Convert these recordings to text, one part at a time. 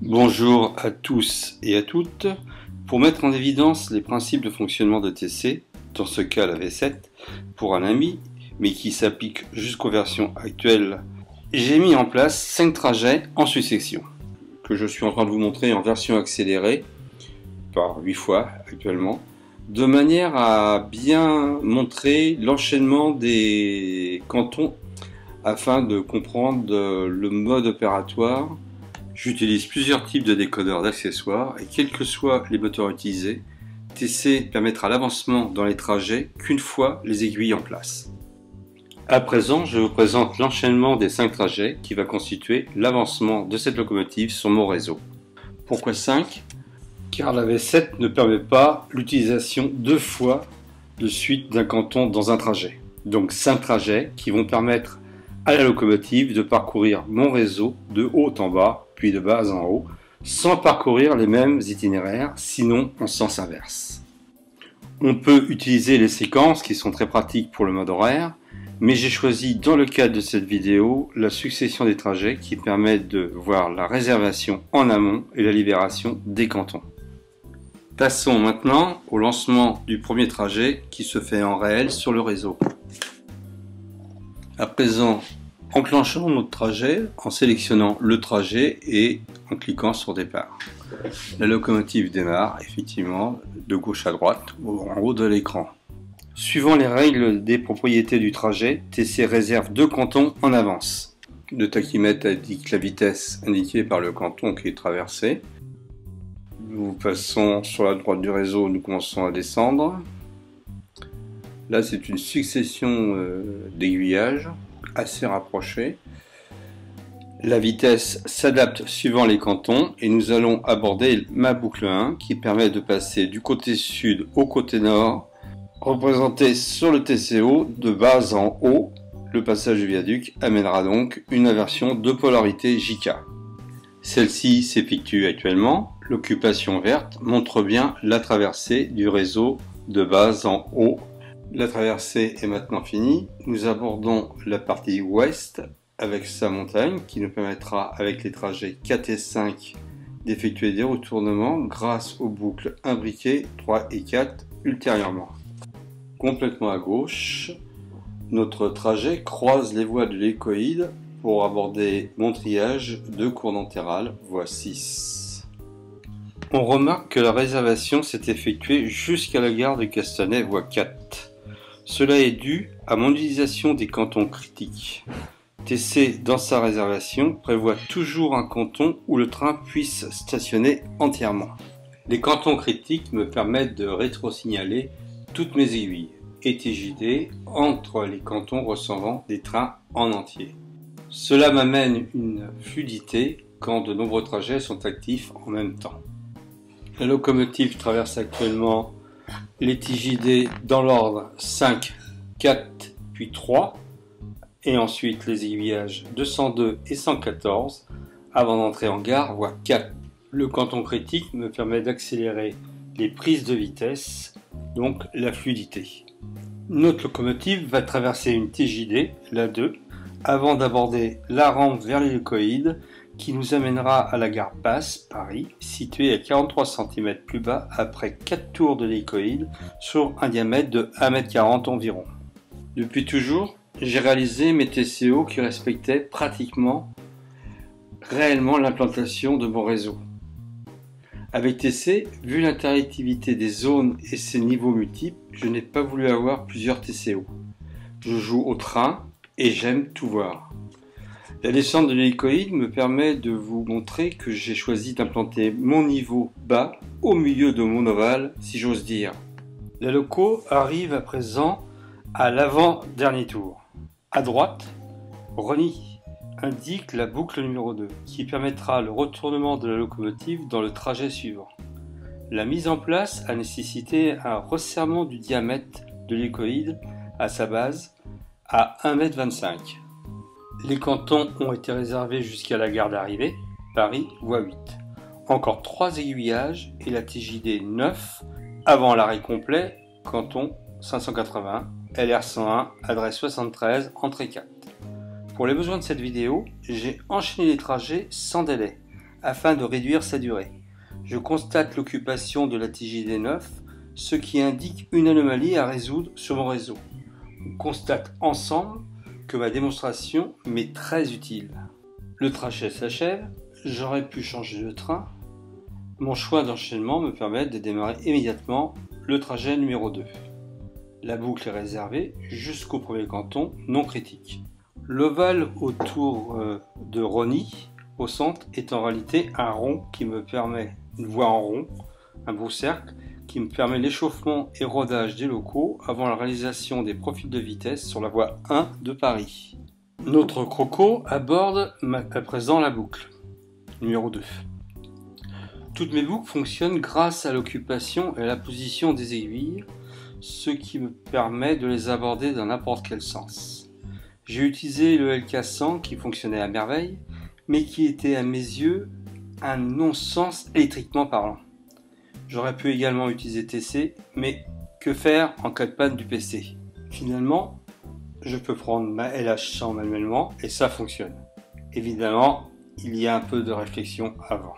Bonjour à tous et à toutes. Pour mettre en évidence les principes de fonctionnement de TC, dans ce cas la V7, pour un ami, mais qui s'applique jusqu'aux versions actuelles, j'ai mis en place 5 trajets en succession, que je suis en train de vous montrer en version accélérée, par 8 fois actuellement, de manière à bien montrer l'enchaînement des cantons afin de comprendre le mode opératoire. J'utilise plusieurs types de décodeurs d'accessoires et quels que soient les moteurs utilisés, TC permettra l'avancement dans les trajets qu'une fois les aiguilles en place. À présent, je vous présente l'enchaînement des 5 trajets qui va constituer l'avancement de cette locomotive sur mon réseau. Pourquoi 5 ? Car la V7 ne permet pas l'utilisation 2 fois de suite d'un canton dans un trajet. Donc 5 trajets qui vont permettre à la locomotive de parcourir mon réseau de haut en bas, puis de bas en haut, sans parcourir les mêmes itinéraires, sinon en sens inverse. On peut utiliser les séquences qui sont très pratiques pour le mode horaire, mais j'ai choisi dans le cadre de cette vidéo la succession des trajets qui permet de voir la réservation en amont et la libération des cantons. Passons maintenant au lancement du premier trajet qui se fait en réel sur le réseau. À présent, enclenchons notre trajet en sélectionnant le trajet et en cliquant sur départ. La locomotive démarre effectivement de gauche à droite en haut de l'écran. Suivant les règles des propriétés du trajet, TC réserve 2 cantons en avance. Le tachymètre indique la vitesse indiquée par le canton qui est traversé. Nous passons sur la droite du réseau, nous commençons à descendre. Là, c'est une succession d'aiguillages assez rapprochés. La vitesse s'adapte suivant les cantons et nous allons aborder ma boucle 1 qui permet de passer du côté sud au côté nord, représenté sur le TCO de bas en haut. Le passage du viaduc amènera donc une inversion de polarité JK. Celle-ci s'effectue actuellement. L'occupation verte montre bien la traversée du réseau de bas en haut. La traversée est maintenant finie. Nous abordons la partie ouest avec sa montagne qui nous permettra avec les trajets 4 et 5 d'effectuer des retournements grâce aux boucles imbriquées 3 et 4 ultérieurement. Complètement à gauche, notre trajet croise les voies de l'hélicoïde pour aborder mon triage de cours d'entérale, voie 6. On remarque que la réservation s'est effectuée jusqu'à la gare de Castanet, voie 4. Cela est dû à mon utilisation des cantons critiques. TC, dans sa réservation, prévoit toujours un canton où le train puisse stationner entièrement. Les cantons critiques me permettent de rétro-signaler toutes mes aiguilles et TJD entre les cantons recevant des trains en entier. Cela m'amène une fluidité quand de nombreux trajets sont actifs en même temps. La locomotive traverse actuellement les TJD dans l'ordre 5, 4, puis 3, et ensuite les aiguillages 202 et 114, avant d'entrer en gare, voie 4. Le canton critique me permet d'accélérer les prises de vitesse, donc la fluidité. Notre locomotive va traverser une TJD, la 2, avant d'aborder la rampe vers l'hélicoïde, qui nous amènera à la gare basse, Paris, située à 43 cm plus bas après 4 tours de l'hélicoïde sur un diamètre de 1,40 m environ. Depuis toujours, j'ai réalisé mes TCO qui respectaient pratiquement réellement l'implantation de mon réseau. Avec TC, vu l'interactivité des zones et ses niveaux multiples, je n'ai pas voulu avoir plusieurs TCO. Je joue au train et j'aime tout voir. La descente de l'hélicoïde me permet de vous montrer que j'ai choisi d'implanter mon niveau bas au milieu de mon ovale, si j'ose dire. La loco arrive à présent à l'avant-dernier tour. À droite, Ronnie indique la boucle numéro 2, qui permettra le retournement de la locomotive dans le trajet suivant. La mise en place a nécessité un resserrement du diamètre de l'hélicoïde à sa base à 1,25 m. Les cantons ont été réservés jusqu'à la gare d'arrivée, Paris, voie 8. Encore 3 aiguillages et la TJD 9 avant l'arrêt complet, canton 580, LR 101, adresse 73, entrée 4. Pour les besoins de cette vidéo, j'ai enchaîné les trajets sans délai, afin de réduire sa durée. Je constate l'occupation de la TJD 9, ce qui indique une anomalie à résoudre sur mon réseau. On constate ensemble que ma démonstration m'est très utile. Le trajet s'achève, j'aurais pu changer de train. Mon choix d'enchaînement me permet de démarrer immédiatement le trajet numéro 2. La boucle est réservée jusqu'au premier canton non critique. L'ovale autour de Rosny, au centre, est en réalité un rond qui me permet, une voie en rond, un beau cercle, qui me permet l'échauffement et rodage des locaux avant la réalisation des profils de vitesse sur la voie 1 de Paris. Notre croco aborde à présent la boucle numéro 2. Toutes mes boucles fonctionnent grâce à l'occupation et à la position des aiguilles, ce qui me permet de les aborder dans n'importe quel sens. J'ai utilisé le LK100 qui fonctionnait à merveille, mais qui était à mes yeux un non-sens électriquement parlant. J'aurais pu également utiliser TC, mais que faire en cas de panne du PC? Finalement, je peux prendre ma LH100 manuellement et ça fonctionne. Évidemment, il y a un peu de réflexion avant.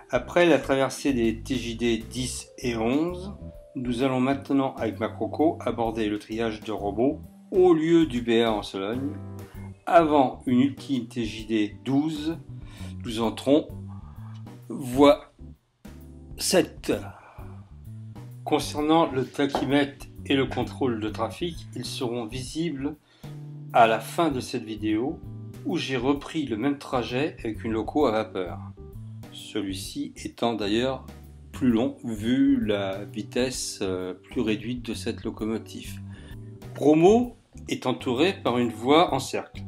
Après la traversée des TJD 10 et 11, nous allons maintenant avec ma croco aborder le triage de robots au lieu du BA en Sologne. Avant une ultime TJD 12, nous entrons voie 7. Concernant le tachymètre et le contrôle de trafic, ils seront visibles à la fin de cette vidéo où j'ai repris le même trajet avec une loco à vapeur. Celui-ci étant d'ailleurs plus long vu la vitesse plus réduite de cette locomotive. Bromo est entouré par une voie en cercle.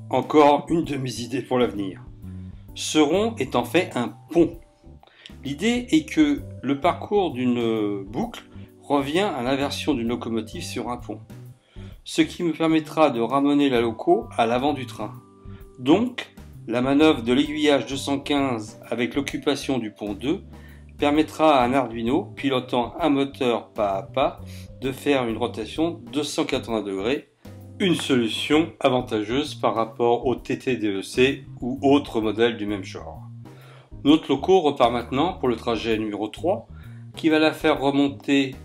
Encore une de mes idées pour l'avenir. Ce rond est en fait un pont. L'idée est que le parcours d'une boucle revient à l'inversion d'une locomotive sur un pont, ce qui me permettra de ramener la loco à l'avant du train. Donc, la manœuvre de l'aiguillage 215 avec l'occupation du pont 2 permettra à un Arduino, pilotant un moteur pas à pas, de faire une rotation 280 degrés, une solution avantageuse par rapport au TTDEC ou autres modèles du même genre. Notre loco repart maintenant pour le trajet numéro 3 qui va la faire remonter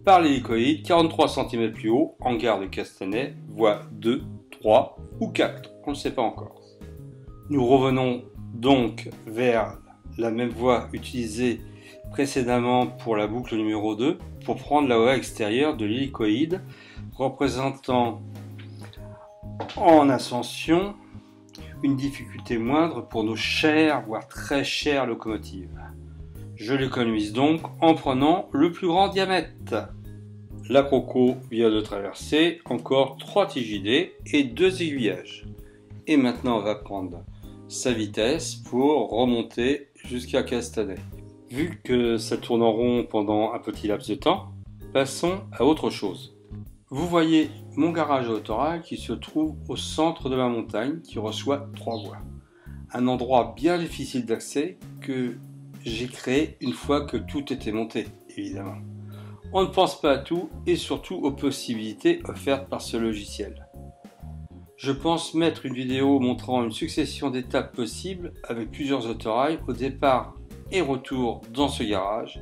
par l'hélicoïde 43 cm plus haut en gare de Castanet, voie 2, 3 ou 4, on ne sait pas encore. Nous revenons donc vers la même voie utilisée précédemment pour la boucle numéro 2 pour prendre la voie extérieure de l'hélicoïde représentant en ascension une difficulté moindre pour nos chères voire très chères locomotives. Je l'économise donc en prenant le plus grand diamètre. La croco vient de traverser encore 3 TJD et 2 aiguillages. Et maintenant on va prendre sa vitesse pour remonter jusqu'à Castanet. Vu que ça tourne en rond pendant un petit laps de temps, passons à autre chose. Vous voyez mon garage à Autorail qui se trouve au centre de la montagne qui reçoit 3 voies. Un endroit bien difficile d'accès que j'ai créé une fois que tout était monté, évidemment. On ne pense pas à tout et surtout aux possibilités offertes par ce logiciel. Je pense mettre une vidéo montrant une succession d'étapes possibles avec plusieurs autorails au départ et retour dans ce garage.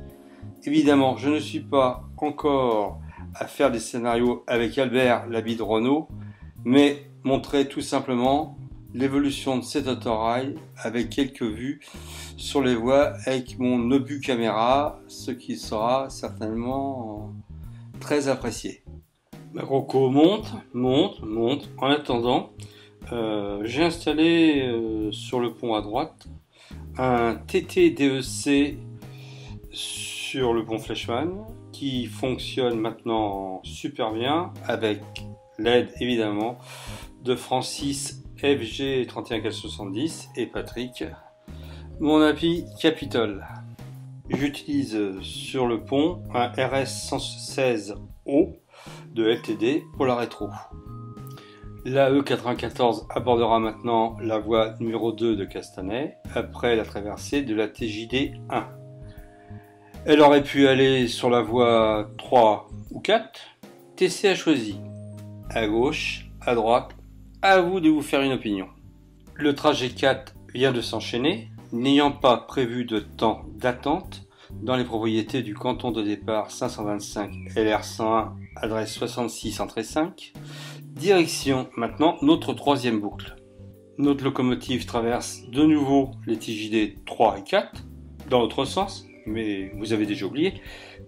Évidemment, je ne suis pas encore à faire des scénarios avec Albert l'habit de Renault, mais montrer tout simplement l'évolution de cet autorail avec quelques vues sur les voies avec mon obus caméra, ce qui sera certainement très apprécié. Ma croco monte. En attendant, j'ai installé sur le pont à droite un TTDEC sur le pont Fleischmann qui fonctionne maintenant super bien avec l'aide évidemment de Francis FG 31470 et Patrick, mon appli Capitol. J'utilise sur le pont un RS116O de LTD pour la rétro. La E94 abordera maintenant la voie numéro 2 de Castanet après la traversée de la TJD 1. Elle aurait pu aller sur la voie 3 ou 4. TC a choisi. À gauche, à droite, à vous de vous faire une opinion. Le trajet 4 vient de s'enchaîner. N'ayant pas prévu de temps d'attente dans les propriétés du canton de départ 525 LR101, adresse 66 entrée 5, direction maintenant notre troisième boucle. Notre locomotive traverse de nouveau les TJD 3 et 4, dans l'autre sens, mais vous avez déjà oublié,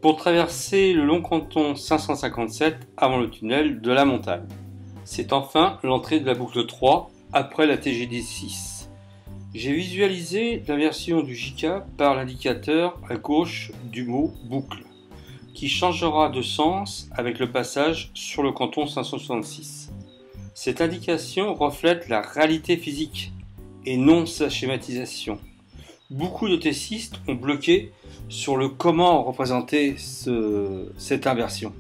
pour traverser le long canton 557 avant le tunnel de la montagne. C'est enfin l'entrée de la boucle 3 après la TJD 6. J'ai visualisé l'inversion du JK par l'indicateur à gauche du mot boucle, qui changera de sens avec le passage sur le canton 566. Cette indication reflète la réalité physique et non sa schématisation. Beaucoup de tessistes ont bloqué sur le comment représenter cette inversion.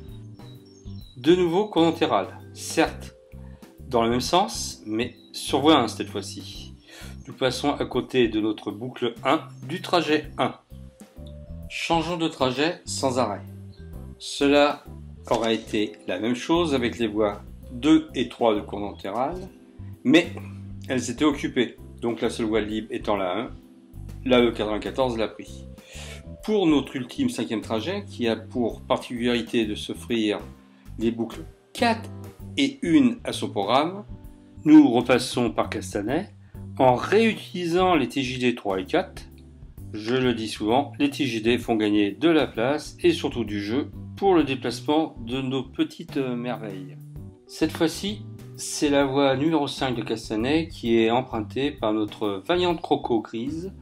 De nouveau collatéral, certes dans le même sens, mais sur voie 1 cette fois-ci. Nous passons à côté de notre boucle 1 du trajet 1. Changeons de trajet sans arrêt. Cela aura été la même chose avec les voies 2 et 3 de collatéral, mais elles étaient occupées, donc la seule voie libre étant la 1, la E94 l'a pris. Pour notre ultime cinquième trajet, qui a pour particularité de s'offrir les boucles 4 et 1 à son programme, nous repassons par Castanet en réutilisant les TJD 3 et 4. Je le dis souvent, les TJD font gagner de la place et surtout du jeu pour le déplacement de nos petites merveilles. Cette fois-ci, c'est la voie numéro 5 de Castanet qui est empruntée par notre vaillante croco grise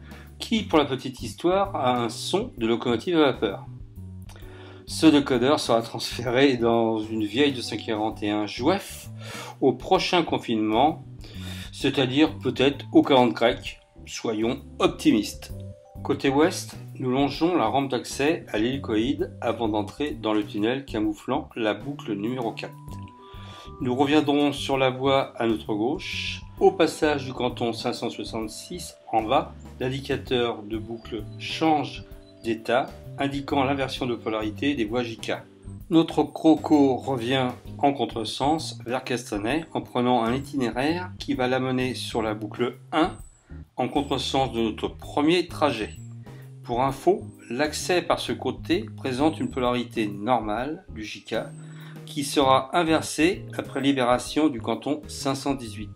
qui, pour la petite histoire, a un son de locomotive à vapeur. Ce décodeur sera transféré dans une vieille 241 Jouef au prochain confinement, c'est-à-dire peut-être au 40 grec, soyons optimistes. Côté ouest, nous longeons la rampe d'accès à l'hélicoïde avant d'entrer dans le tunnel camouflant la boucle numéro 4. Nous reviendrons sur la voie à notre gauche. Au passage du canton 566 en bas, l'indicateur de boucle change d'état, indiquant l'inversion de polarité des voies JK. Notre croco revient en contresens vers Castanet en prenant un itinéraire qui va l'amener sur la boucle 1 en contresens de notre premier trajet. Pour info, l'accès par ce côté présente une polarité normale du JK qui sera inversée après libération du canton 518.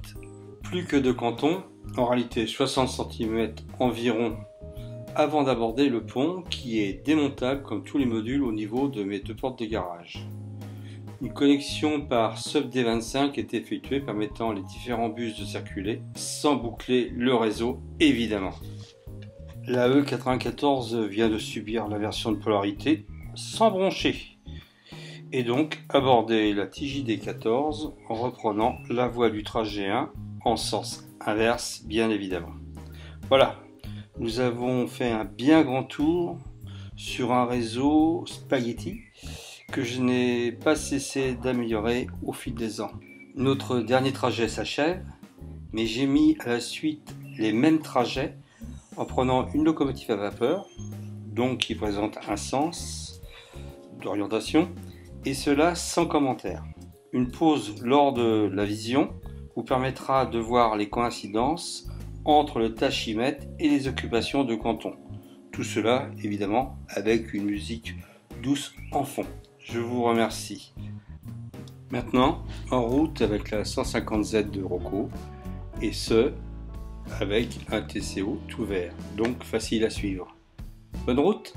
Plus que de cantons, en réalité 60 cm environ avant d'aborder le pont qui est démontable comme tous les modules au niveau de mes deux portes de garage. Une connexion par sub-D25 est effectuée permettant les différents bus de circuler sans boucler le réseau évidemment. La E94 vient de subir l'inversion de polarité sans broncher et donc aborder la TJD 14 en reprenant la voie du trajet 1 en sens inverse bien évidemment. Voilà, nous avons fait un bien grand tour sur un réseau spaghetti que je n'ai pas cessé d'améliorer au fil des ans. Notre dernier trajet s'achève, mais j'ai mis à la suite les mêmes trajets en prenant une locomotive à vapeur, donc qui présente un sens d'orientation, et cela sans commentaire. Une pause lors de la vision vous permettra de voir les coïncidences entre le tachymètre et les occupations de canton. Tout cela, évidemment, avec une musique douce en fond. Je vous remercie. Maintenant, en route avec la 150Z de Rocco, et ce, avec un TCO tout vert, donc facile à suivre. Bonne route!